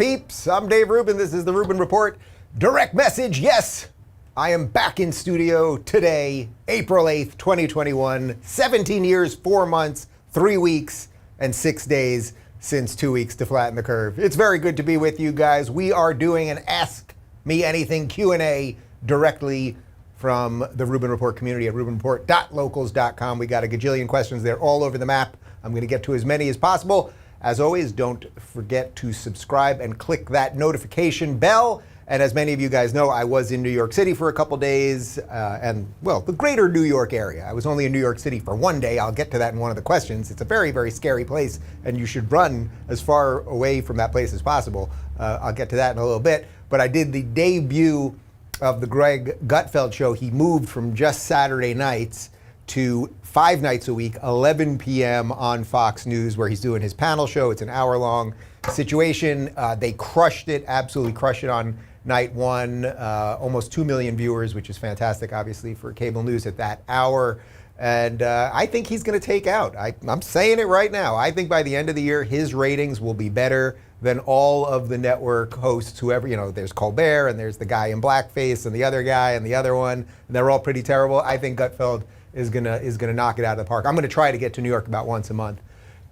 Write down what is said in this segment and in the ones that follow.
peeps? I'm Dave Rubin. This is the Rubin Report. Direct message. Yes, I am back in studio today, April 8th, 2021. 17 years, 4 months, 3 weeks, and 6 days since 2 weeks to flatten the curve. It's very good to be with you guys. We are doing an Ask Me Anything Q&A directly from the Rubin Report community at rubinreport.locals.com. We got a gajillion questions there all over the map. I'm going to get to as many as possible. As always, don't forget to subscribe and click that notification bell. And as many of you guys know, I was in New York City for a couple days the greater New York area. I was only in New York City for 1 day. I'll get to that in one of the questions. It's a very, very scary place, and you should run as far away from that place as possible. I'll get to that in a little bit. But I did the debut of the Greg Gutfeld show. He moved from just Saturday nights to 5 nights a week, 11 p.m. on Fox News, where he's doing his panel show. It's an hour-long situation. They crushed it, absolutely crushed it on night one. Almost 2 million viewers, which is fantastic, obviously, for cable news at that hour. And I think he's going to take out. I'm saying it right now. I think by the end of the year, his ratings will be better than all of the network hosts, whoever, there's Colbert, and there's the guy in blackface, and the other guy, and the other one, and they're all pretty terrible. I think Gutfeld is gonna knock it out of the park. I'm gonna try to get to New York about once a month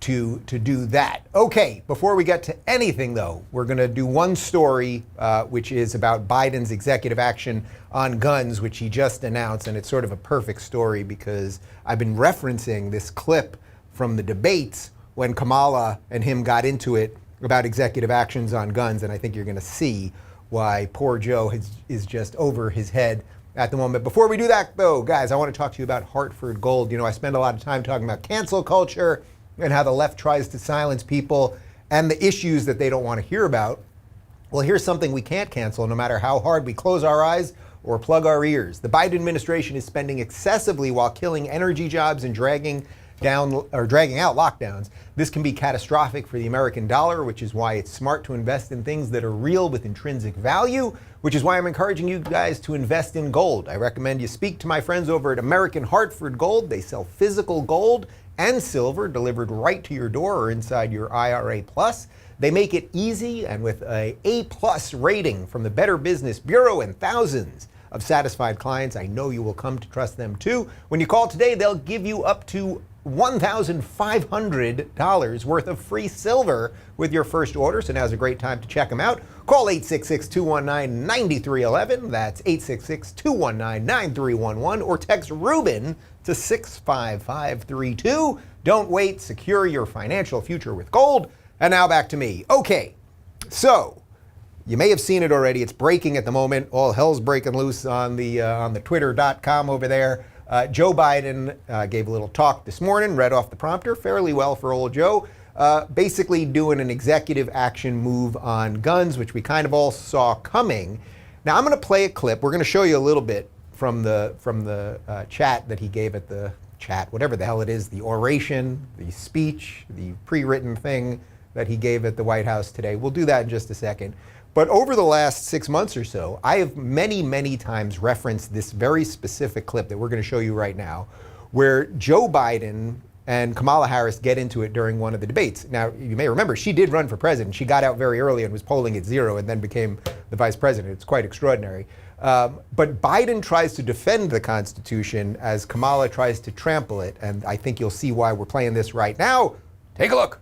to do that. Okay, before we get to anything though, we're gonna do one story, which is about Biden's executive action on guns, which he just announced, and it's sort of a perfect story because I've been referencing this clip from the debates when Kamala and him got into it about executive actions on guns, and I think you're gonna see why poor Joe is just over his head at the moment. Before we do that though, guys, I want to talk to you about Hartford Gold. I spend a lot of time talking about cancel culture and how the left tries to silence people and the issues that they don't want to hear about. Well, here's something we can't cancel no matter how hard we close our eyes or plug our ears. The Biden administration is spending excessively while killing energy jobs and dragging out lockdowns. This can be catastrophic for the American dollar, which is why it's smart to invest in things that are real with intrinsic value, which is why I'm encouraging you guys to invest in gold. I recommend you speak to my friends over at American Hartford Gold. They sell physical gold and silver delivered right to your door or inside your IRA Plus. They make it easy, and with a A+ rating from the Better Business Bureau and thousands of satisfied clients, I know you will come to trust them too. When you call today, they'll give you up to $1,500 worth of free silver with your first order, so now's a great time to check them out. Call 866-219-9311. That's 866-219-9311, or text Rubin to 65532. Don't wait. Secure your financial future with gold. And now back to me. Okay, so you may have seen it already. It's breaking at the moment. All hell's breaking loose on the twitter.com over there. Joe Biden gave a little talk this morning, read off the prompter fairly well for old Joe, basically doing an executive action move on guns, which we kind of all saw coming. Now I'm going to play a clip. We're going to show you a little bit from the chat that he gave at the chat, whatever the hell it is, the oration, the speech, the pre-written thing that he gave at the White House today. We'll do that in just a second. But over the last 6 months or so, I have many, many times referenced this very specific clip that we're going to show you right now, where Joe Biden and Kamala Harris get into it during one of the debates. Now, you may remember, she did run for president. She got out very early and was polling at 0 and then became the vice president. It's quite extraordinary. But Biden tries to defend the Constitution as Kamala tries to trample it. And I think you'll see why we're playing this right now. Take a look.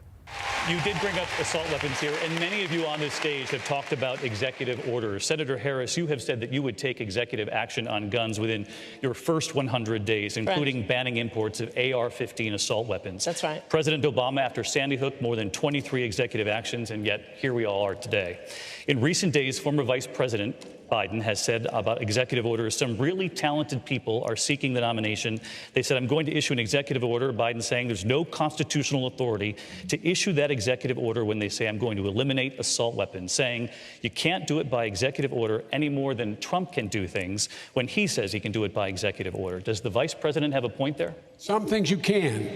You did bring up assault weapons here, and many of you on this stage have talked about executive orders. Senator Harris, you have said that you would take executive action on guns within your first 100 days, including banning imports of AR-15 assault weapons. That's right. President Obama, after Sandy Hook, more than 23 executive actions, and yet here we all are today. In recent days, former Vice President Biden has said about executive orders, some really talented people are seeking the nomination. They said, I'm going to issue an executive order. Biden saying there's no constitutional authority to issue that executive order when they say I'm going to eliminate assault weapons, saying you can't do it by executive order any more than Trump can do things when he says he can do it by executive order. Does the vice president have a point there? Some things you can,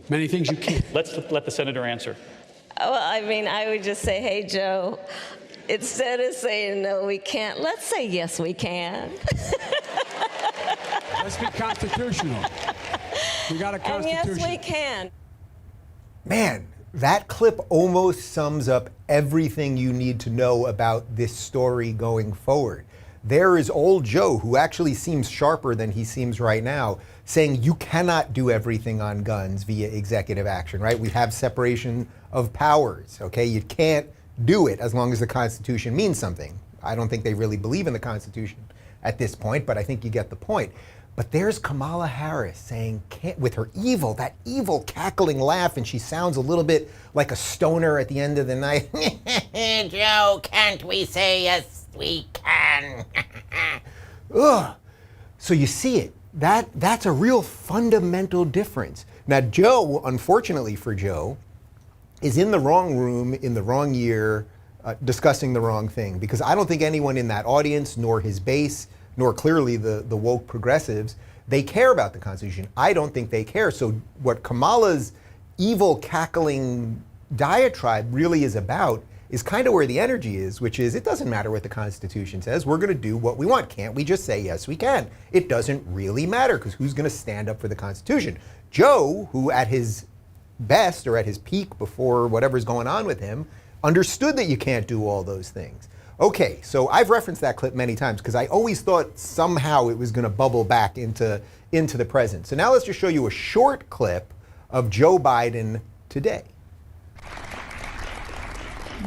many things you can't. Let's let the senator answer. Well, I mean, I would just say, hey, Joe, instead of saying, no, we can't, let's say, yes, we can. Let's be constitutional. We got a constitution. And yes, we can. Man, That clip almost sums up everything you need to know about this story going forward. There is old Joe, who actually seems sharper than he seems right now, saying you cannot do everything on guns via executive action, right? We have separation of powers, okay? You can't do it as long as the Constitution means something. I don't think they really believe in the Constitution at this point, but I think you get the point. But there's Kamala Harris saying, with her that evil cackling laugh, and she sounds a little bit like a stoner at the end of the night. Joe, can't we say yes, we can? Ugh. So you see it. That's a real fundamental difference. Now, Joe, unfortunately for Joe, is in the wrong room in the wrong year discussing the wrong thing, because I don't think anyone in that audience, nor his base, nor clearly the woke progressives, they care about the Constitution. I don't think they care. So what Kamala's evil cackling diatribe really is about is kind of where the energy is, which is it doesn't matter what the Constitution says. We're going to do what we want. Can't we just say yes, we can? It doesn't really matter, because who's going to stand up for the Constitution? Joe, who at his best or at his peak before whatever's going on with him, understood that you can't do all those things. Okay, so I've referenced that clip many times because I always thought somehow it was going to bubble back into the present. So now let's just show you a short clip of Joe Biden today.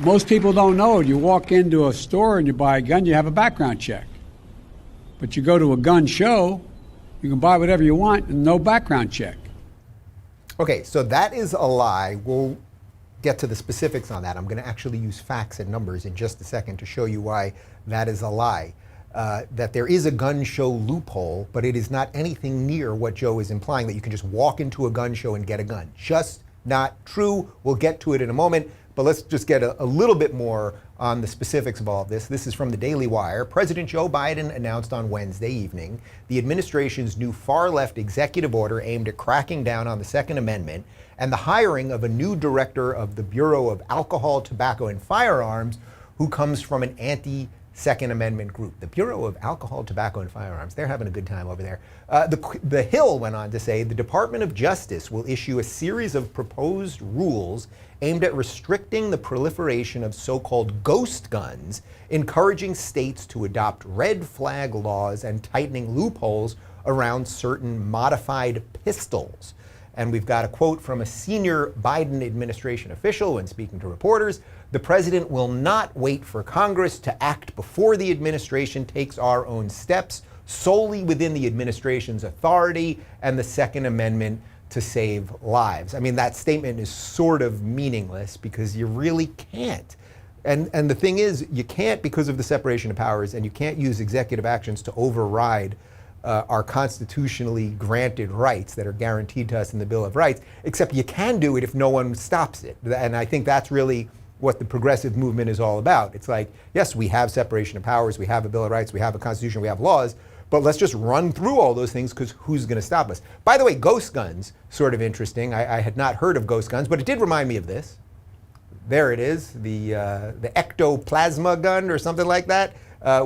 Most people don't know it. You walk into a store and you buy a gun, you have a background check. But you go to a gun show, you can buy whatever you want and no background check. Okay, so that is a lie. We'll get to the specifics on that. I'm going to actually use facts and numbers in just a second to show you why that is a lie. That there is a gun show loophole, but it is not anything near what Joe is implying, that you can just walk into a gun show and get a gun. Just not true. We'll get to it in a moment, but let's just get a little bit more on the specifics of all of this. This is from the Daily Wire. President Joe Biden announced on Wednesday evening the administration's new far-left executive order aimed at cracking down on the Second Amendment and the hiring of a new director of the Bureau of Alcohol, Tobacco, and Firearms, who comes from an anti-Second Amendment group. The Bureau of Alcohol, Tobacco, and Firearms, they're having a good time over there. The Hill went on to say the Department of Justice will issue a series of proposed rules aimed at restricting the proliferation of so-called ghost guns, encouraging states to adopt red flag laws, and tightening loopholes around certain modified pistols. And we've got a quote from a senior Biden administration official when speaking to reporters. The president will not wait for Congress to act before the administration takes our own steps, solely within the administration's authority and the Second Amendment to save lives. I mean, that statement is sort of meaningless because you really can't. And the thing is, you can't because of the separation of powers, and you can't use executive actions to override our constitutionally granted rights that are guaranteed to us in the Bill of Rights, except you can do it if no one stops it. And I think that's really what the progressive movement is all about. It's like, yes, we have separation of powers, we have a Bill of Rights, we have a Constitution, we have laws, but let's just run through all those things because who's going to stop us? By the way, ghost guns, sort of interesting. I had not heard of ghost guns, but it did remind me of this. There it is, the ectoplasma gun or something like that,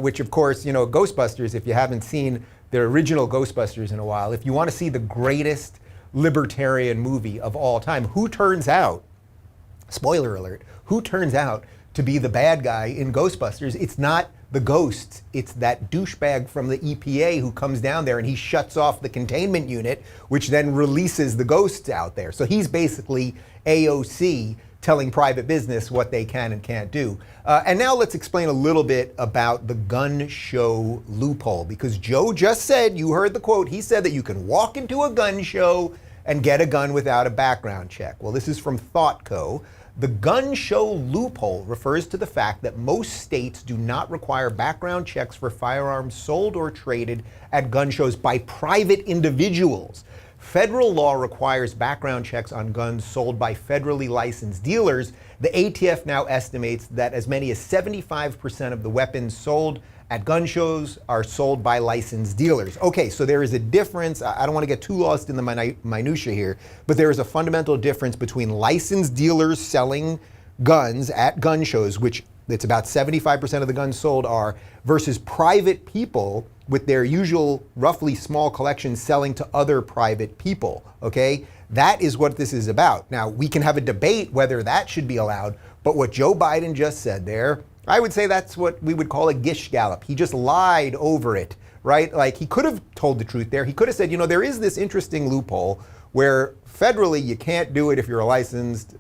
which of course, you know, Ghostbusters, if you haven't seen the original Ghostbusters in a while, if you want to see the greatest libertarian movie of all time, who turns out, spoiler alert, who turns out to be the bad guy in Ghostbusters? It's not the ghosts, it's that douchebag from the EPA who comes down there and he shuts off the containment unit, which then releases the ghosts out there. So he's basically AOC telling private business what they can and can't do. And now let's explain a little bit about the gun show loophole, because Joe just said, you heard the quote, he said that you can walk into a gun show and get a gun without a background check. Well, this is from ThoughtCo. The gun show loophole refers to the fact that most states do not require background checks for firearms sold or traded at gun shows by private individuals. Federal law requires background checks on guns sold by federally licensed dealers. The ATF now estimates that as many as 75% of the weapons sold at gun shows are sold by licensed dealers. Okay, so there is a difference. I don't want to get too lost in the minutia here, but there is a fundamental difference between licensed dealers selling guns at gun shows, which it's about 75% of the guns sold are, versus private people with their usual roughly small collections selling to other private people, okay? That is what this is about. Now, we can have a debate whether that should be allowed, but what Joe Biden just said there, I would say that's what we would call a gish gallop. He just lied over it, right? Like, he could have told the truth there. He could have said, you know, there is this interesting loophole where federally you can't do it if you're a licensed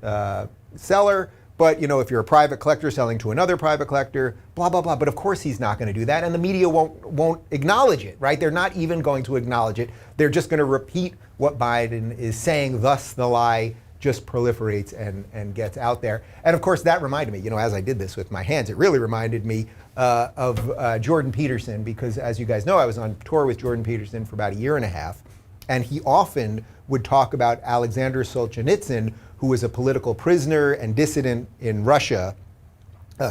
seller, but, you know, if you're a private collector selling to another private collector, blah, blah, blah. But of course he's not going to do that. And the media won't acknowledge it, right? They're not even going to acknowledge it. They're just going to repeat what Biden is saying. Thus, the lie just proliferates and gets out there. And of course, that reminded me, you know, as I did this with my hands, it really reminded me of Jordan Peterson, because as you guys know, I was on tour with Jordan Peterson for about a year and a half. And he often would talk about Alexander Solzhenitsyn, who was a political prisoner and dissident in Russia.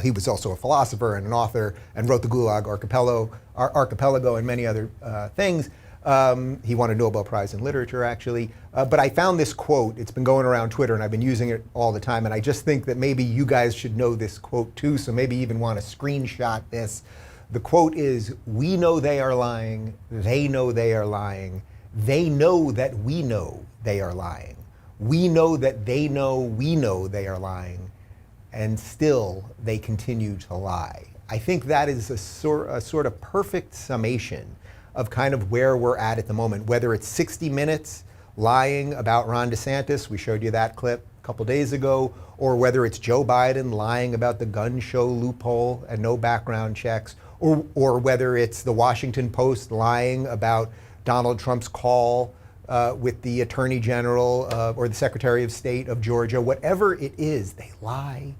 He was also a philosopher and an author and wrote the Gulag Archipelago and many other things. He won a Nobel Prize in Literature, actually. But I found this quote. It's been going around Twitter, and I've been using it all the time. And I just think that maybe you guys should know this quote too, so maybe even want to screenshot this. The quote is, "We know they are lying. They know they are lying. They know that we know they are lying. We know that they know we know they are lying, and still they continue to lie." I think that is a sort of perfect summation of kind of where we're at the moment, whether it's 60 Minutes lying about Ron DeSantis, we showed you that clip a couple days ago, or whether it's Joe Biden lying about the gun show loophole and no background checks, or whether it's the Washington Post lying about Donald Trump's call with the Attorney General or the Secretary of State of Georgia. Whatever it is, they lie.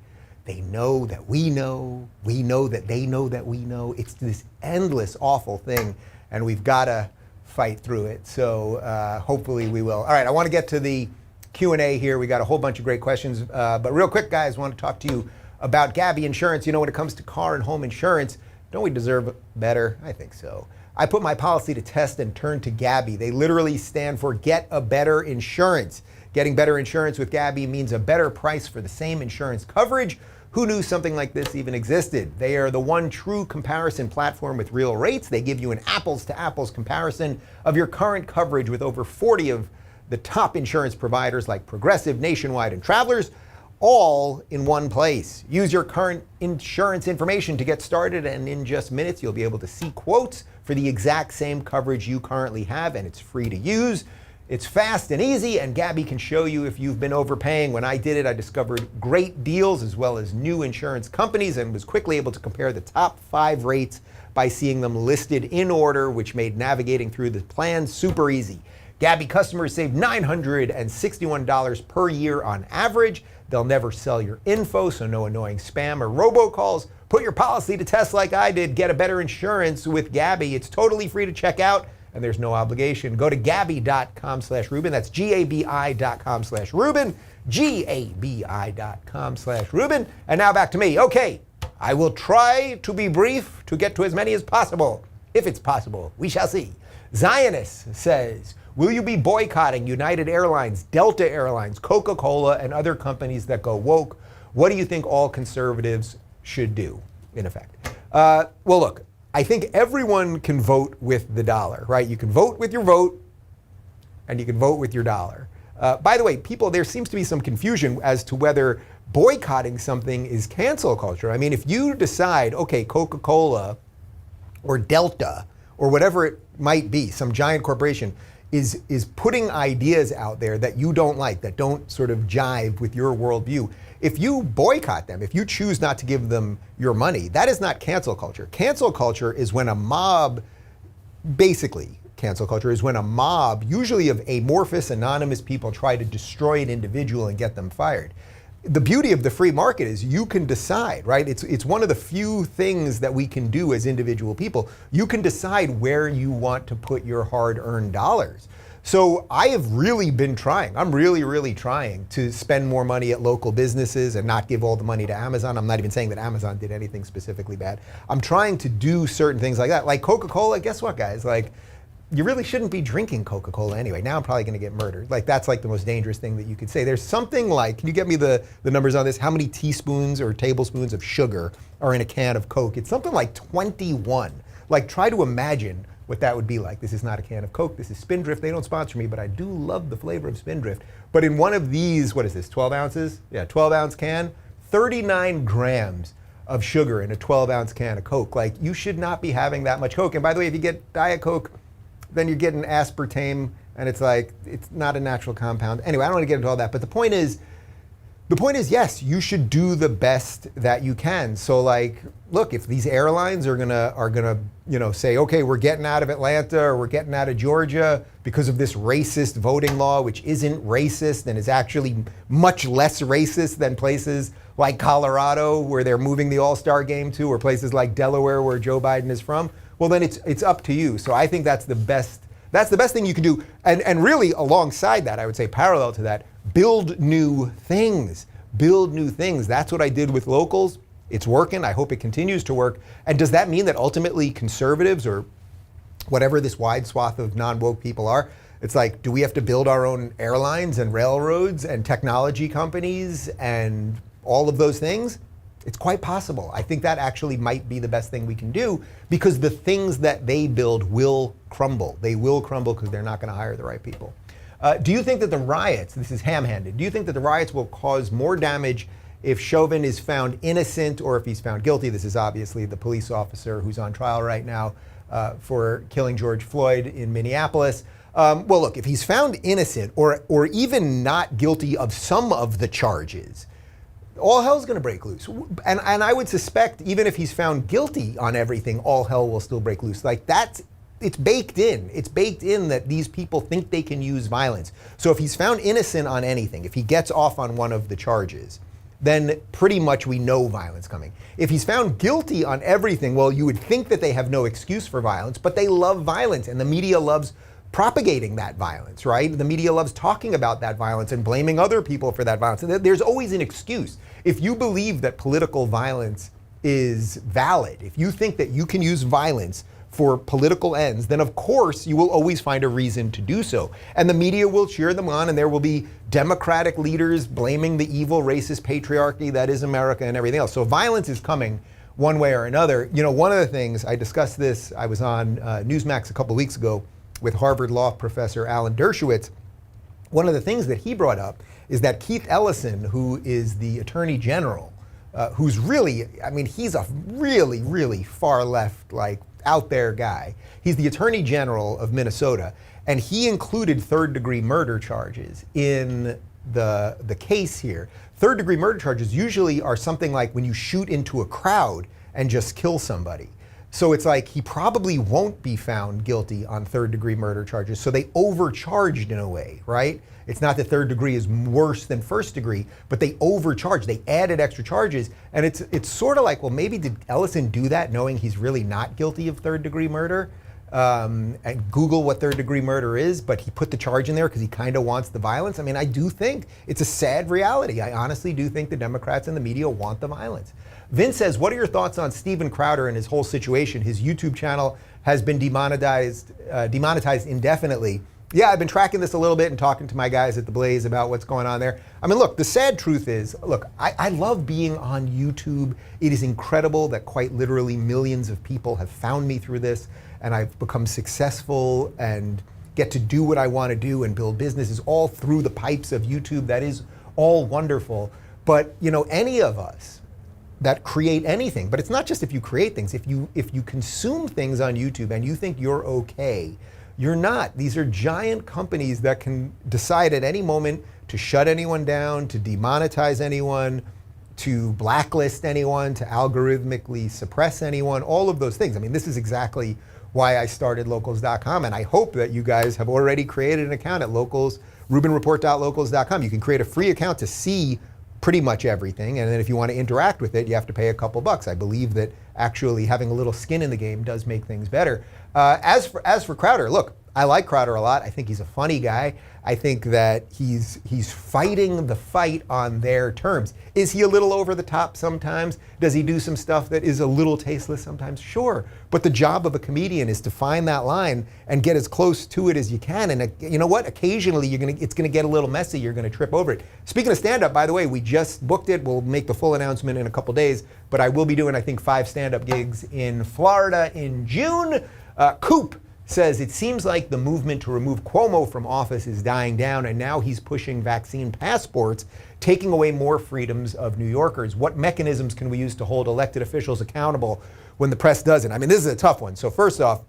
They know that we know that they know that we know. It's this endless, awful thing, and we've got to fight through it. So hopefully we will. All right, I want to get to the Q&A here. We got a whole bunch of great questions. But real quick, guys, I want to talk to you about Gabi Insurance. You know, when it comes to car and home insurance, don't we deserve better? I think so. I put my policy to test and turned to Gabi. They literally stand for Get a Better Insurance. Getting better insurance with Gabi means a better price for the same insurance coverage. Who knew something like this even existed? They are the one true comparison platform with real rates. They give you an apples to apples comparison of your current coverage with over 40 of the top insurance providers like Progressive, Nationwide, and Travelers, all in one place. Use your current insurance information to get started, and in just minutes, you'll be able to see quotes for the exact same coverage you currently have, and it's free to use. It's fast and easy, and Gabi can show you if you've been overpaying. When I did it, I discovered great deals as well as new insurance companies and was quickly able to compare the top 5 rates by seeing them listed in order, which made navigating through the plans super easy. Gabi customers save $961 per year on average. They'll never sell your info, so no annoying spam or robocalls. Put your policy to test like I did. Get a better insurance with Gabi. It's totally free to check out, and there's no obligation. Go to Gabi.com/Rubin. That's GABI.com/Rubin. GABI.com/Rubin. And now back to me. Okay, I will try to be brief to get to as many as possible. If it's possible, we shall see. Zionist says, will you be boycotting United Airlines, Delta Airlines, Coca-Cola, and other companies that go woke? What do you think all conservatives should do, in effect? Well, look, I think everyone can vote with the dollar, right? You can vote with your vote, and you can vote with your dollar. By the way, people, there seems to be some confusion as to whether boycotting something is cancel culture. I mean, if you decide, okay, Coca-Cola or Delta or whatever it might be, some giant corporation is putting ideas out there that you don't like, that don't sort of jive with your worldview. If you boycott them, if you choose not to give them your money, that is not cancel culture. Cancel culture is when a mob, basically, cancel culture is when a mob, usually of amorphous, anonymous people, try to destroy an individual and get them fired. The beauty of the free market is you can decide, right? It's one of the few things that we can do as individual people. You can decide where you want to put your hard-earned dollars. So I have really been trying. I'm really, really trying to spend more money at local businesses and not give all the money to Amazon. I'm not even saying that Amazon did anything specifically bad. I'm trying to do certain things like that. Like Coca-Cola, guess what, guys? Like, you really shouldn't be drinking Coca-Cola anyway. Now I'm probably going to get murdered. Like, that's like the most dangerous thing that you could say. There's something like, can you get me the numbers on this? How many teaspoons or tablespoons of sugar are in a can of Coke? It's something like 21. Like, try to imagine what that would be like. This is not a can of Coke. This is Spindrift. They don't sponsor me, but I do love the flavor of Spindrift. But in one of these, what is this, 12 ounces? Yeah, 12-ounce can, 39 grams of sugar in a 12-ounce can of Coke. Like, you should not be having that much Coke. And by the way, if you get Diet Coke, then you're getting aspartame, and it's like, it's not a natural compound. Anyway, I don't want to get into all that, but the point is, yes, you should do the best that you can. So, like, look, if these airlines are gonna, say, okay, we're getting out of Atlanta or we're getting out of Georgia because of this racist voting law, which isn't racist and is actually much less racist than places like Colorado, where they're moving the All-Star game to, or places like Delaware, where Joe Biden is from. Well, then it's up to you. So I think that's the best thing you can do. And really, alongside that, I would say parallel to that, build new things. Build new things. That's what I did with Locals. It's working. I hope it continues to work. And does that mean that ultimately conservatives, or whatever this wide swath of non-woke people are, it's like, do we have to build our own airlines and railroads and technology companies and all of those things? It's quite possible. I think that actually might be the best thing we can do, because the things that they build will crumble. They will crumble because they're not going to hire the right people. Do you think that the riots, this is ham-handed, do you think that the riots will cause more damage if Chauvin is found innocent or if he's found guilty? This is obviously the police officer who's on trial right now for killing George Floyd in Minneapolis. Well, look, if he's found innocent or even not guilty of some of the charges, all hell's going to break loose. And I would suspect even if he's found guilty on everything, all hell will still break loose. Like, it's baked in. It's baked in that these people think they can use violence. So if he's found innocent on anything, if he gets off on one of the charges, then pretty much we know violence coming. If he's found guilty on everything, well, you would think that they have no excuse for violence, but they love violence, and the media loves propagating that violence, right? The media loves talking about that violence and blaming other people for that violence. And there's always an excuse. If you believe that political violence is valid, if you think that you can use violence for political ends, then of course you will always find a reason to do so. And the media will cheer them on, and there will be Democratic leaders blaming the evil racist patriarchy that is America and everything else. So violence is coming one way or another. One of the things, I discussed this, I was on Newsmax a couple of weeks ago with Harvard Law professor Alan Dershowitz. One of the things that he brought up is that Keith Ellison, who is the Attorney General, who's really, he's a really, really far left, like, out there guy. He's the Attorney General of Minnesota, and he included third-degree murder charges in the case here. Third-degree murder charges usually are something like when you shoot into a crowd and just kill somebody. So it's like he probably won't be found guilty on third-degree murder charges. So they overcharged in a way, right? It's not that third degree is worse than first degree, but they overcharged. They added extra charges. And it's sort of like, well, maybe did Ellison do that knowing he's really not guilty of third-degree murder? And Google what third-degree murder is, but he put the charge in there because he kind of wants the violence. I do think it's a sad reality. I honestly do think the Democrats and the media want the violence. Vince says, what are your thoughts on Steven Crowder and his whole situation? His YouTube channel has been demonetized indefinitely. Yeah, I've been tracking this a little bit and talking to my guys at The Blaze about what's going on there. Look, the sad truth is, look, I love being on YouTube. It is incredible that quite literally millions of people have found me through this, and I've become successful and get to do what I want to do and build businesses all through the pipes of YouTube. That is all wonderful. But, any of us that create anything, but it's not just if you create things, if you consume things on YouTube and you think you're okay, you're not. These are giant companies that can decide at any moment to shut anyone down, to demonetize anyone, to blacklist anyone, to algorithmically suppress anyone, all of those things. This is exactly why I started Locals.com, and I hope that you guys have already created an account at Locals, RubinReport.locals.com. You can create a free account to see pretty much everything, and then if you want to interact with it, you have to pay a couple bucks. I believe that actually having a little skin in the game does make things better. As for Crowder, look, I like Crowder a lot. I think he's a funny guy. I think that he's fighting the fight on their terms. Is he a little over the top sometimes? Does he do some stuff that is a little tasteless sometimes? Sure. But the job of a comedian is to find that line and get as close to it as you can. And you know what? Occasionally it's going to get a little messy. You're going to trip over it. Speaking of stand-up, by the way, we just booked it. We'll make the full announcement in a couple days. But I will be doing, I think, 5 stand-up gigs in Florida in June. Coop says it seems like the movement to remove Cuomo from office is dying down, and now he's pushing vaccine passports, taking away more freedoms of New Yorkers. What mechanisms can we use to hold elected officials accountable when the press doesn't? I mean, this is a tough one. So first off,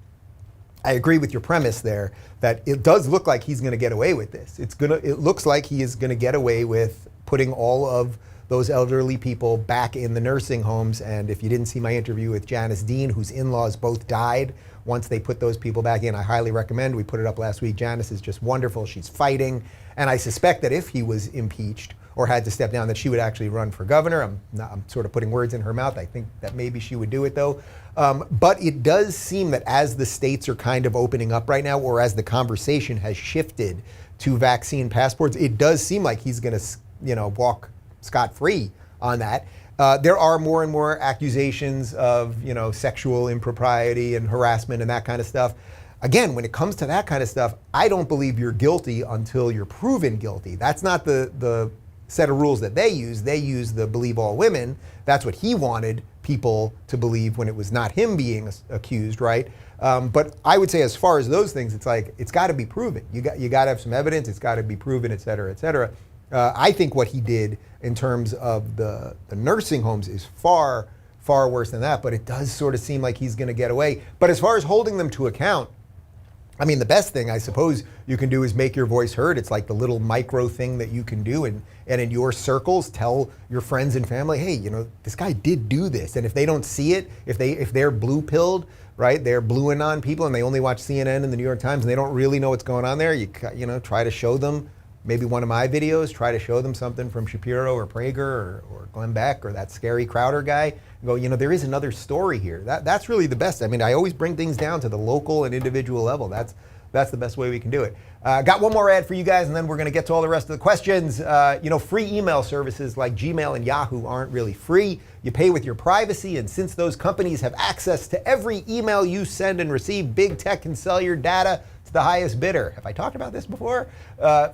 I agree with your premise there that it does look like he's going to get away with this. It looks like he is going to get away with putting all of those elderly people back in the nursing homes. And if you didn't see my interview with Janice Dean, whose in-laws both died once they put those people back in, I highly recommend. We put it up last week. Janice is just wonderful. She's fighting. And I suspect that if he was impeached or had to step down, that she would actually run for governor. I'm sort of putting words in her mouth. I think that maybe she would do it, though. But it does seem that as the states are kind of opening up right now, or as the conversation has shifted to vaccine passports, it does seem like he's going to, walk scot-free on that. There are more and more accusations of, sexual impropriety and harassment and that kind of stuff. Again, when it comes to that kind of stuff, I don't believe you're guilty until you're proven guilty. That's not the set of rules that they use. They use the believe all women. That's what he wanted people to believe when it was not him being accused, right? But I would say as far as those things, it's like, it's got to be proven. You got to have some evidence. It's got to be proven, et cetera, et cetera. I think what he did in terms of the nursing homes is far, far worse than that, but it does sort of seem like he's going to get away. But as far as holding them to account, I mean, the best thing I suppose you can do is make your voice heard. It's like the little micro thing that you can do, and in your circles, tell your friends and family, hey, this guy did do this. And if they don't see it, if they're blue-pilled, right, they're bluing on people and they only watch CNN and the New York Times and they don't really know what's going on there, you try to show them maybe one of my videos, try to show them something from Shapiro or Prager or Glenn Beck or that scary Crowder guy. Go, there is another story here. That's really the best. I mean, I always bring things down to the local and individual level. That's the best way we can do it. Got one more ad for you guys, and then we're going to get to all the rest of the questions. Free email services like Gmail and Yahoo aren't really free. You pay with your privacy, and since those companies have access to every email you send and receive, big tech can sell your data to the highest bidder. Have I talked about this before?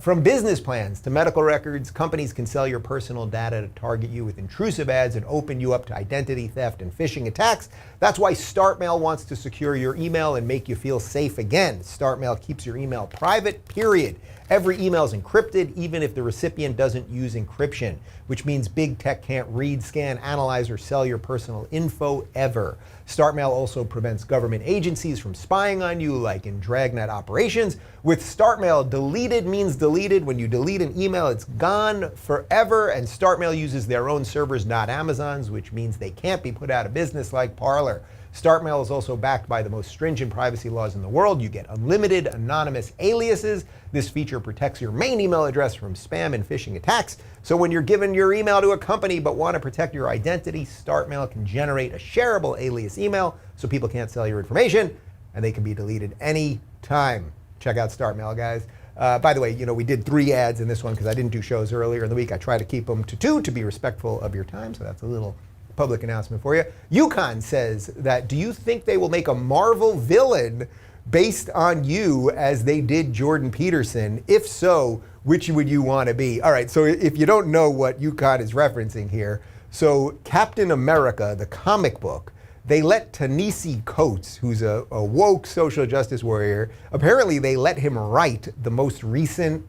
From business plans to medical records, companies can sell your personal data to target you with intrusive ads and open you up to identity theft and phishing attacks. That's why StartMail wants to secure your email and make you feel safe again. StartMail keeps your email private, period. Every email is encrypted, even if the recipient doesn't use encryption, which means big tech can't read, scan, analyze, or sell your personal info ever. StartMail also prevents government agencies from spying on you, like in Dragnet operations. With StartMail, deleted means deleted. When you delete an email, it's gone forever, and StartMail uses their own servers, not Amazon's, which means they can't be put out of business like Parler. StartMail is also backed by the most stringent privacy laws in the world. You get unlimited anonymous aliases. This feature protects your main email address from spam and phishing attacks. So when you're giving your email to a company but want to protect your identity, StartMail can generate a shareable alias email so people can't sell your information, and they can be deleted any time. Check out StartMail, guys. By the way, we did 3 ads in this one because I didn't do shows earlier in the week. I try to keep them to 2 to be respectful of your time, so that's a little public announcement for you. Yukon says that, do you think they will make a Marvel villain based on you as they did Jordan Peterson? If so, which would you want to be? All right, so if you don't know what Yukon is referencing here, so Captain America, the comic book, they let Ta-Nehisi Coates, who's a woke social justice warrior, apparently they let him write the most recent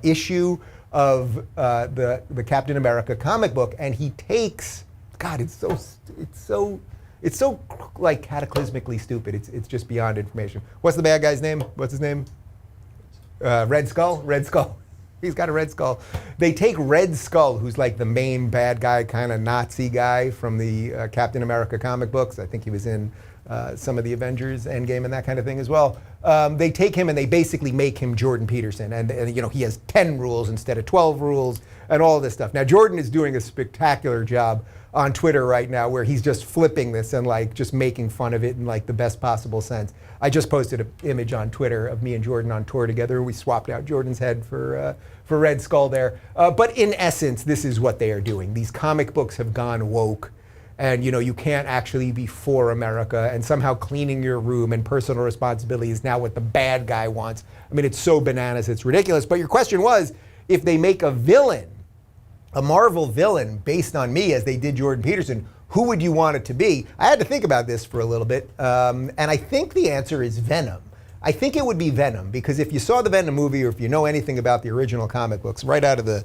issue of the Captain America comic book, and he takes, God, it's so like cataclysmically stupid. It's just beyond information. What's the bad guy's name? What's his name? Red Skull? Red Skull. He's got a Red Skull. They take Red Skull, who's like the main bad guy, kind of Nazi guy from the Captain America comic books. I think he was in some of the Avengers Endgame and that kind of thing as well. They take him and they basically make him Jordan Peterson. And he has 10 rules instead of 12 rules and all this stuff. Now, Jordan is doing a spectacular job on Twitter right now where he's just flipping this and like just making fun of it in like the best possible sense. I just posted an image on Twitter of me and Jordan on tour together. We swapped out Jordan's head for Red Skull there. But in essence, this is what they are doing. These comic books have gone woke. And you can't actually be for America, and somehow cleaning your room and personal responsibility is now what the bad guy wants. I mean, it's so bananas, it's ridiculous. But your question was, if they make a villain, a Marvel villain based on me as they did Jordan Peterson, who would you want it to be? I had to think about this for a little bit, and I think the answer is Venom. I think it would be Venom, because if you saw the Venom movie, or if you know anything about the original comic books, right out of the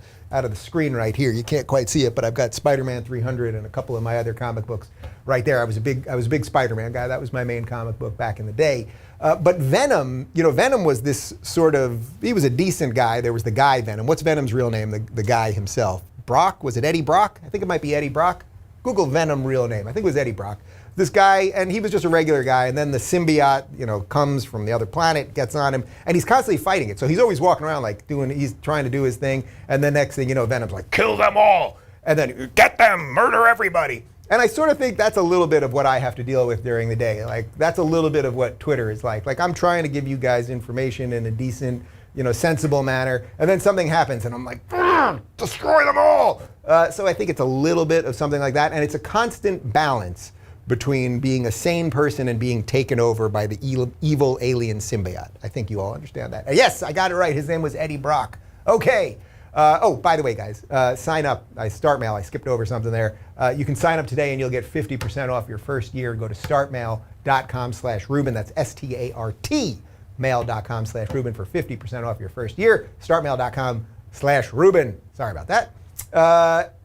screen right here, you can't quite see it, but I've got Spider-Man 300 and a couple of my other comic books right there. I was a big Spider-Man guy. That was my main comic book back in the day. But Venom, Venom was this sort of, he was a decent guy. There was the guy Venom. What's Venom's real name? The guy himself. Brock? Was it Eddie Brock? I think it might be Eddie Brock. Google Venom real name. I think it was Eddie Brock. This guy, and he was just a regular guy, and then the symbiote, comes from the other planet, gets on him, and he's constantly fighting it. So he's always walking around like he's trying to do his thing, and then next thing you know, Venom's like, kill them all, and then get them, murder everybody. And I sort of think that's a little bit of what I have to deal with during the day. Like, that's a little bit of what Twitter is like. Like, I'm trying to give you guys information in a decent, sensible manner, and then something happens, and I'm like, destroy them all. So I think it's a little bit of something like that, and it's a constant balance between being a sane person and being taken over by the evil alien symbiote. I think you all understand that. Yes, I got it right. His name was Eddie Brock. Okay. By the way, guys, sign up. StartMail, I skipped over something there. You can sign up today and you'll get 50% off your first year. Go to startmail.com/Rubin. That's START mail.com/Rubin for 50% off your first year. Startmail.com/Rubin. Sorry about that.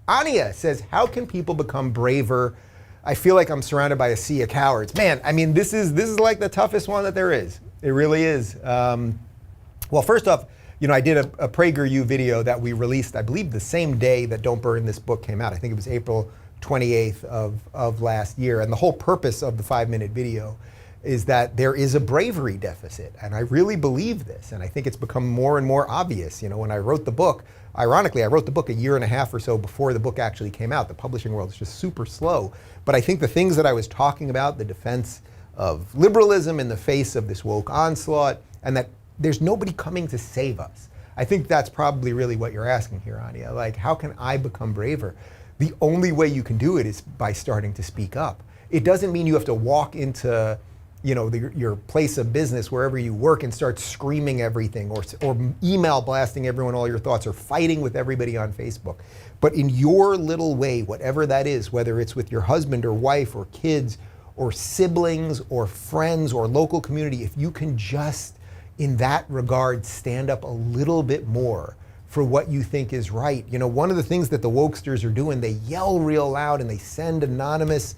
Anya says, how can people become braver? I feel like I'm surrounded by a sea of cowards. Man, I mean, this is like the toughest one that there is. It really is. Well, first off, I did a PragerU video that we released, I believe, the same day that Don't Burn This book came out. I think it was April 28th of last year. And the whole purpose of the 5-minute video is that there is a bravery deficit. And I really believe this. And I think it's become more and more obvious. When I wrote the book, ironically, I wrote the book a year and a half or so before the book actually came out. The publishing world is just super slow. But I think the things that I was talking about, the defense of liberalism in the face of this woke onslaught, and that there's nobody coming to save us. I think that's probably really what you're asking here, Anya. Like, how can I become braver? The only way you can do it is by starting to speak up. It doesn't mean you have to walk into your place of business, wherever you work, and start screaming everything, or email blasting everyone all your thoughts, or fighting with everybody on Facebook. But in your little way, whatever that is, whether it's with your husband or wife or kids or siblings or friends or local community, if you can just, in that regard, stand up a little bit more for what you think is right. One of the things that the wokesters are doing, they yell real loud and they send anonymous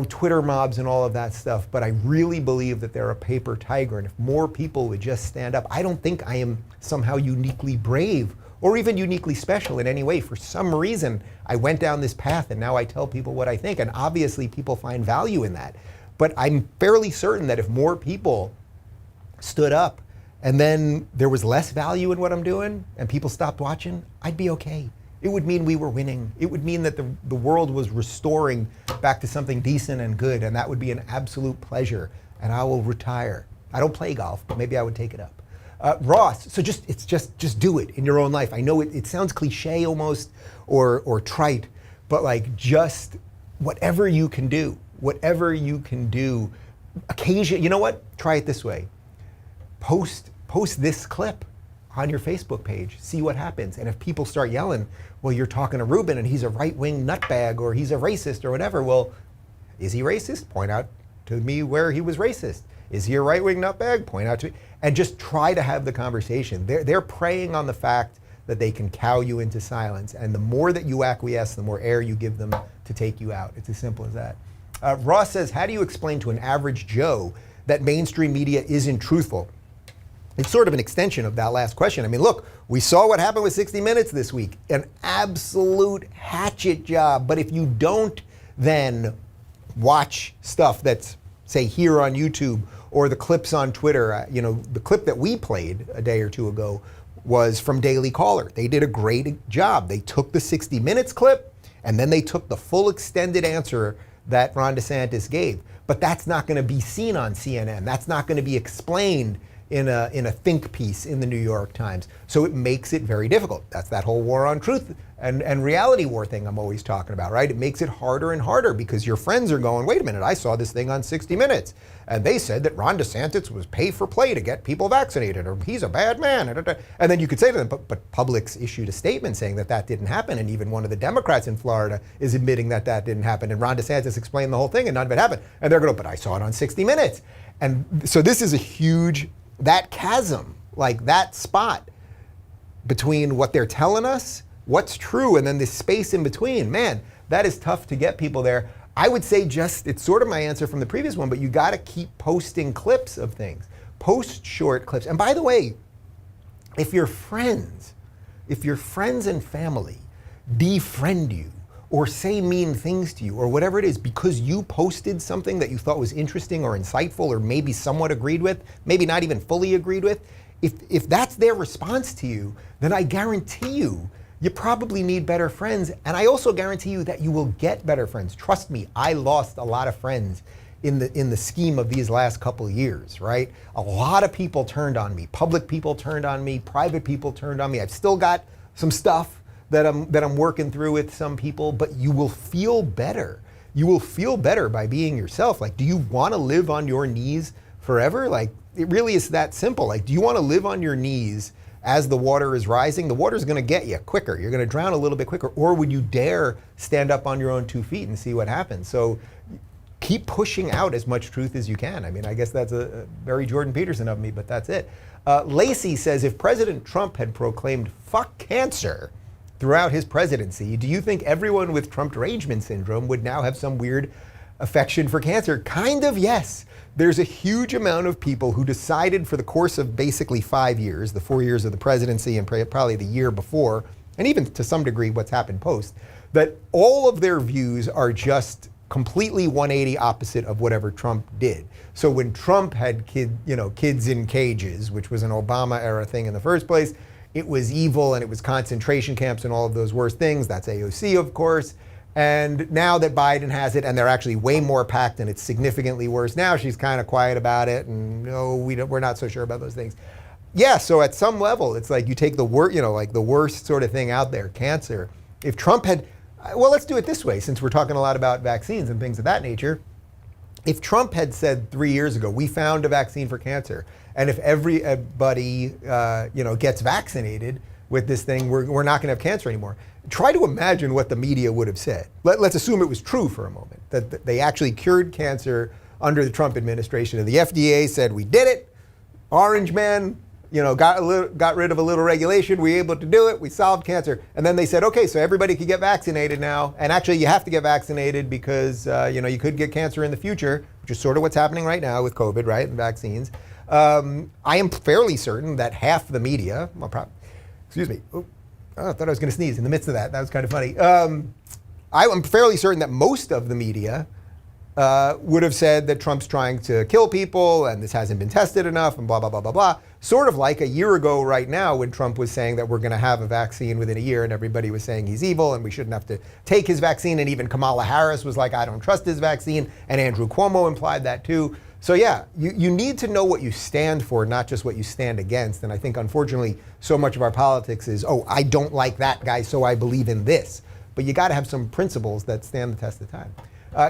Twitter mobs and all of that stuff, but I really believe that they're a paper tiger, and if more people would just stand up, I don't think I am somehow uniquely brave or even uniquely special in any way. For some reason, I went down this path and now I tell people what I think, and obviously people find value in that. But I'm fairly certain that if more people stood up and then there was less value in what I'm doing and people stopped watching, I'd be okay. It would mean we were winning. It would mean that the world was restoring back to something decent and good, and that would be an absolute pleasure, and I will retire. I don't play golf, but maybe I would take it up. Ross, so just do it in your own life. I know it sounds cliche almost or trite, but like, just whatever you can do, occasion, you know what? Try it this way. Post this clip on your Facebook page, see what happens. And if people start yelling, well, you're talking to Rubin and he's a right-wing nutbag or he's a racist or whatever, well, is he racist? Point out to me where he was racist. Is he a right-wing nutbag? Point out to me. And just try to have the conversation. They're preying on the fact that they can cow you into silence. And the more that you acquiesce, the more air you give them to take you out. It's as simple as that. Ross says, how do you explain to an average Joe that mainstream media isn't truthful? It's sort of an extension of that last question. I mean, look, we saw what happened with 60 Minutes this week. An absolute hatchet job. But if you don't then watch stuff that's say here on YouTube or the clips on Twitter. The clip that we played a day or two ago was from Daily Caller. They did a great job. They took the 60 Minutes clip and then they took the full extended answer that Ron DeSantis gave. But that's not going to be seen on CNN. That's not going to be explained in a think piece in the New York Times. So it makes it very difficult. That's that whole war on truth and reality war thing I'm always talking about, right? It makes it harder and harder because your friends are going, wait a minute, I saw this thing on 60 Minutes. And they said that Ron DeSantis was pay for play to get people vaccinated, or he's a bad man. And then you could say to them, but Publix issued a statement saying that that didn't happen. And even one of the Democrats in Florida is admitting that that didn't happen. And Ron DeSantis explained the whole thing and none of it happened. And they're going, but I saw it on 60 Minutes. And so this is a huge, that chasm, like that spot between what they're telling us, what's true, and then this space in between, man, that is tough to get people there. I would say it's sort of my answer from the previous one, but you got to keep posting clips of things. Post short clips. And by the way, if your friends and family defriend you or say mean things to you or whatever it is because you posted something that you thought was interesting or insightful or maybe somewhat agreed with, maybe not even fully agreed with, if that's their response to you, then I guarantee you probably need better friends. And I also guarantee you that you will get better friends. Trust me, I lost a lot of friends in the scheme of these last couple of years, right? A lot of people turned on me. Public people turned on me. Private people turned on me. I've still got some stuff that I'm working through with some people, but you will feel better. You will feel better by being yourself. Like, do you want to live on your knees forever? Like, it really is that simple. Like, do you want to live on your knees as the water is rising? The water's going to get you quicker. You're going to drown a little bit quicker. Or would you dare stand up on your own 2 feet and see what happens? So keep pushing out as much truth as you can. I mean, I guess that's a very Jordan Peterson of me, but that's it. Lacey says, if President Trump had proclaimed "fuck cancer" throughout his presidency, do you think everyone with Trump derangement syndrome would now have some weird affection for cancer? Kind of, yes. There's a huge amount of people who decided for the course of basically 5 years, the 4 years of the presidency and probably the year before, and even to some degree what's happened post, that all of their views are just completely 180 opposite of whatever Trump did. So when Trump had kids in cages, which was an Obama era thing in the first place, it was evil and it was concentration camps and all of those worst things. That's AOC, of course. And now that Biden has it, and they're actually way more packed and it's significantly worse now, she's kind of quiet about it and no, we're not so sure about those things. Yeah, so at some level, it's like you take the worst sort of thing out there, cancer. If Trump had, well, let's do it this way, since we're talking a lot about vaccines and things of that nature. If Trump had said 3 years ago, we found a vaccine for cancer, and if everybody gets vaccinated with this thing, we're not going to have cancer anymore. Try to imagine what the media would have said. Let's assume it was true for a moment, that they actually cured cancer under the Trump administration, and the FDA said, we did it. Orange man, got rid of a little regulation. We were able to do it. We solved cancer. And then they said, okay, so everybody could get vaccinated now. And actually, you have to get vaccinated because you could get cancer in the future, which is sort of what's happening right now with COVID, right, and vaccines. I am fairly certain that half the media, excuse me. I thought I was going to sneeze in the midst of that. That was kind of funny. I'm fairly certain that most of the media would have said that Trump's trying to kill people and this hasn't been tested enough and blah, blah, blah, blah, blah. Sort of like a year ago right now when Trump was saying that we're going to have a vaccine within a year and everybody was saying he's evil and we shouldn't have to take his vaccine. And even Kamala Harris was like, I don't trust his vaccine. And Andrew Cuomo implied that too. So yeah, you need to know what you stand for, not just what you stand against. And I think, unfortunately, so much of our politics is, oh, I don't like that guy, so I believe in this. But you got to have some principles that stand the test of time.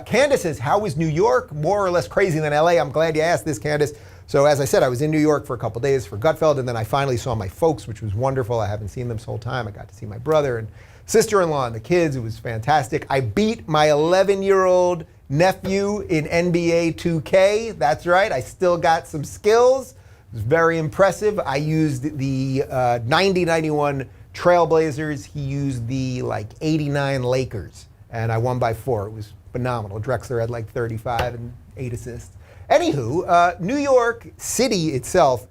Candace says, how was New York? More or less crazy than LA? I'm glad you asked this, Candace. So as I said, I was in New York for a couple days for Gutfeld, and then I finally saw my folks, which was wonderful. I haven't seen them this whole time. I got to see my brother and sister-in-law and the kids. It was fantastic. I beat my 11-year-old nephew in NBA 2K. That's right. I still got some skills. It was very impressive. I used the 90-91 Trailblazers. He used the 89 Lakers. And I won by 4. It was phenomenal. Drexler had 35 and 8 assists. Anywho, New York City itself,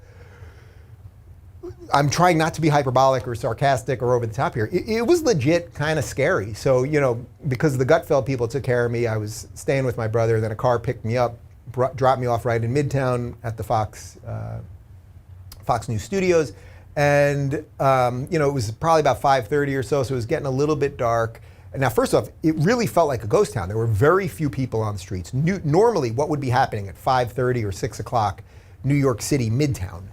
I'm trying not to be hyperbolic or sarcastic or over the top here. It was legit kind of scary. So, because the Gutfeld people took care of me, I was staying with my brother, then a car picked me up dropped me off right in Midtown at the Fox News studios. And, it was probably about 5:30 or so it was getting a little bit dark. And now, first off, it really felt like a ghost town. There were very few people on the streets. Normally, what would be happening at 5:30 or 6 o'clock, New York City, Midtown?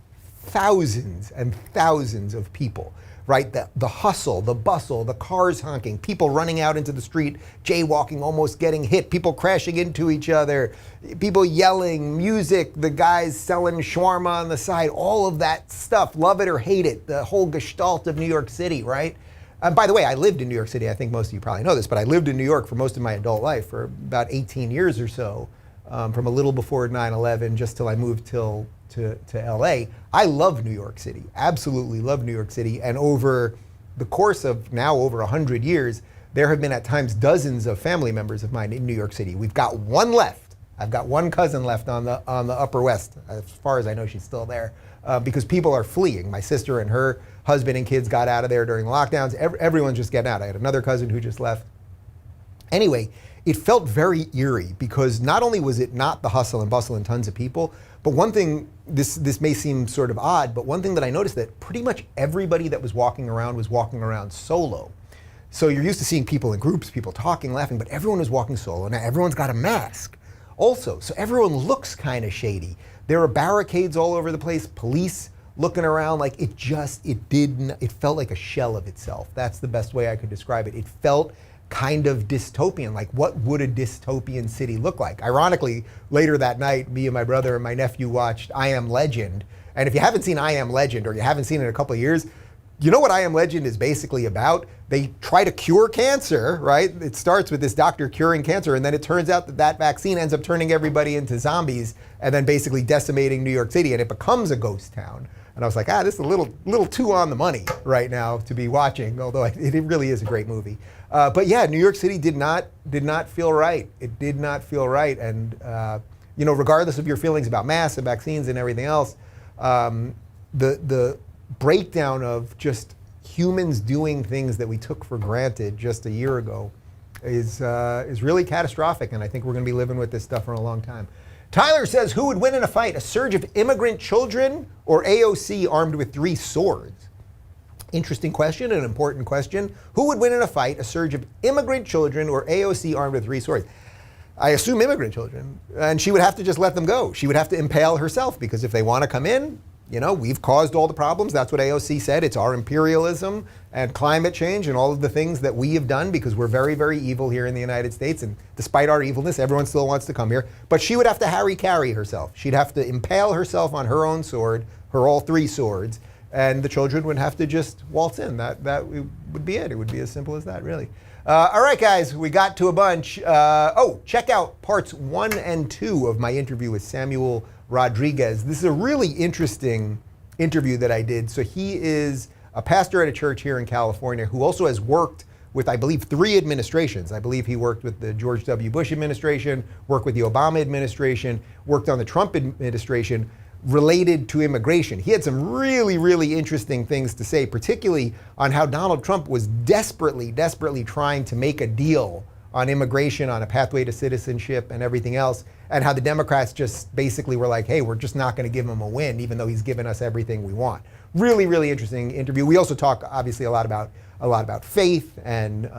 Thousands and thousands of people, right? The hustle, the bustle, the cars honking, people running out into the street, jaywalking, almost getting hit, people crashing into each other, people yelling, music, the guys selling shawarma on the side, all of that stuff, love it or hate it, the whole gestalt of New York City, right? By the way, I lived in New York City. I think most of you probably know this, but I lived in New York for most of my adult life, for about 18 years or so, from a little before 9/11, just till I moved to LA. I love New York City, absolutely love New York City. And over the course of now over 100 years, there have been at times dozens of family members of mine in New York City. We've got one left. I've got one cousin left on the Upper West. As far as I know, she's still there, because people are fleeing. My sister and her husband and kids got out of there during lockdowns. Everyone's just getting out. I had another cousin who just left. Anyway, it felt very eerie because not only was it not the hustle and bustle and tons of people, but one thing, this may seem sort of odd, but one thing that I noticed that pretty much everybody that was walking around solo. So you're used to seeing people in groups, people talking, laughing, but everyone was walking solo. Now everyone's got a mask also, so everyone looks kind of shady. There are barricades all over the place, police looking around, like it felt like a shell of itself. That's the best way I could describe it. It felt kind of dystopian. Like, what would a dystopian city look like? Ironically, later that night, me and my brother and my nephew watched I Am Legend. And if you haven't seen I Am Legend, or you haven't seen it in a couple of years, you know what I Am Legend is basically about? They try to cure cancer, right? It starts with this doctor curing cancer, and then it turns out that vaccine ends up turning everybody into zombies and then basically decimating New York City, and it becomes a ghost town. And I was like, this is a little too on the money right now to be watching, although it really is a great movie. But yeah, New York City did not feel right. It did not feel right. And regardless of your feelings about masks and vaccines and everything else, the breakdown of just humans doing things that we took for granted just a year ago is really catastrophic. And I think we're going to be living with this stuff for a long time. Tyler says, who would win in a fight, a surge of immigrant children or AOC armed with 3 swords? Interesting question, an important question. Who would win in a fight, a surge of immigrant children or AOC armed with 3 swords? I assume immigrant children. And she would have to just let them go. She would have to impale herself, because if they want to come in, we've caused all the problems. That's what AOC said. It's our imperialism and climate change and all of the things that we have done, because we're very, very evil here in the United States. And despite our evilness, everyone still wants to come here. But she would have to Harry carry herself. She'd have to impale herself on her own sword, her all 3 swords, and the children would have to just waltz in. That would be it. It would be as simple as that, really. All right, guys, we got to a bunch. Check out parts 1 and 2 of my interview with Samuel Rodriguez. This is a really interesting interview that I did. So he is a pastor at a church here in California who also has worked with, I believe, 3 administrations. I believe he worked with the George W. Bush administration, worked with the Obama administration, worked on the Trump administration related to immigration. He had some really, really interesting things to say, particularly on how Donald Trump was desperately trying to make a deal on immigration, on a pathway to citizenship and everything else, and how the Democrats just basically were like, hey, we're just not going to give him a win, even though he's given us everything we want. Really, really interesting interview. We also talk, obviously, a lot about faith and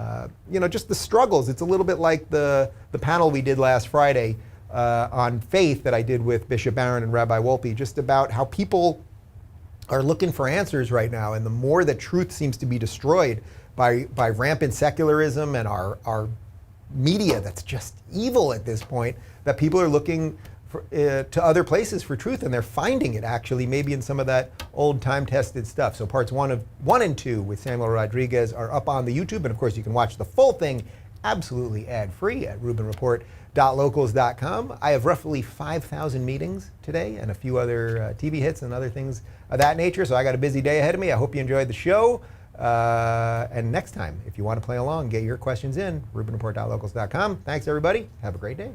just the struggles. It's a little bit like the panel we did last Friday on faith that I did with Bishop Barron and Rabbi Wolpe, just about how people are looking for answers right now, and the more that truth seems to be destroyed by rampant secularism and our media that's just evil at this point, that people are looking to other places for truth, and they're finding it actually maybe in some of that old time-tested stuff. So parts 1 and 2 with Samuel Rodriguez are up on the YouTube, and of course you can watch the full thing absolutely ad-free at rubinreport.locals.com. I have roughly 5,000 meetings today and a few other TV hits and other things of that nature, so I got a busy day ahead of me. I hope you enjoyed the show. And next time, if you want to play along, get your questions in, rubinreport.locals.com. Thanks, everybody. Have a great day.